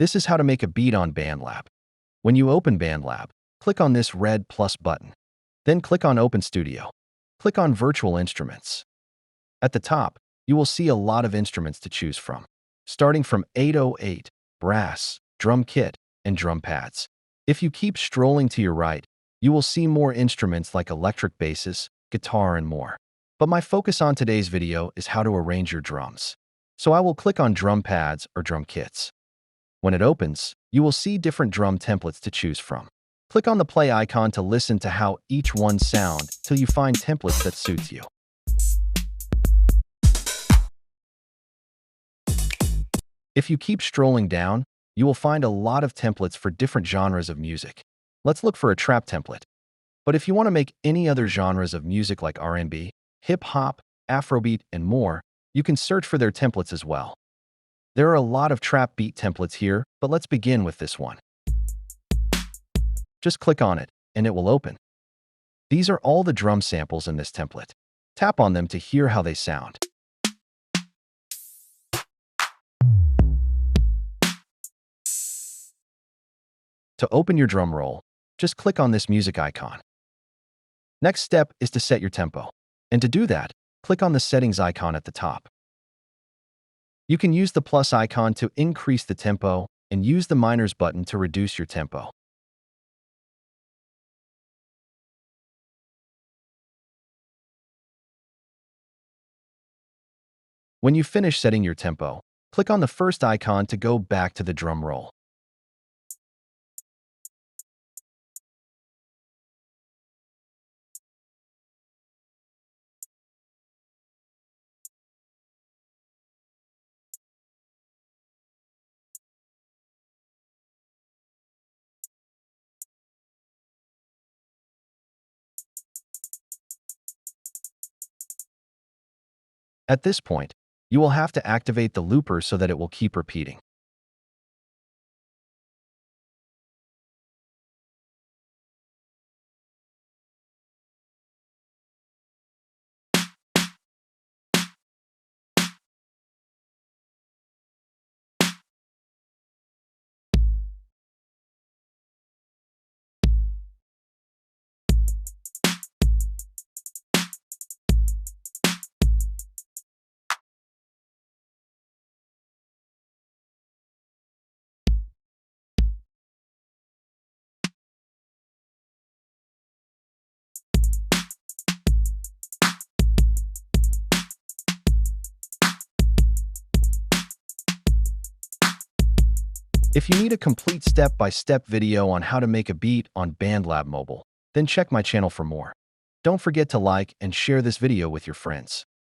This is how to make a beat on Bandlab. When you open Bandlab, click on this red plus button. Then click on Open Studio. Click on Virtual Instruments. At the top, you will see a lot of instruments to choose from, starting from 808, brass, drum kit, and drum pads. If you keep strolling to your right, you will see more instruments like electric basses, guitar, and more. But my focus on today's video is how to arrange your drums. So I will click on drum pads or drum kits. When it opens, you will see different drum templates to choose from. Click on the play icon to listen to how each one sounds till you find templates that suits you. If you keep strolling down, you will find a lot of templates for different genres of music. Let's look for a trap template. But if you want to make any other genres of music like R&B, hip-hop, Afrobeat, and more, you can search for their templates as well. There are a lot of trap beat templates here, but let's begin with this one. Just click on it, and it will open. These are all the drum samples in this template. Tap on them to hear how they sound. To open your drum roll, just click on this music icon. Next step is to set your tempo. And to do that, click on the settings icon at the top. You can use the plus icon to increase the tempo and use the minus button to reduce your tempo. When you finish setting your tempo, click on the first icon to go back to the drum roll. At this point, you will have to activate the looper so that it will keep repeating. If you need a complete step-by-step video on how to make a beat on Bandlab Mobile, then check my channel for more. Don't forget to like and share this video with your friends.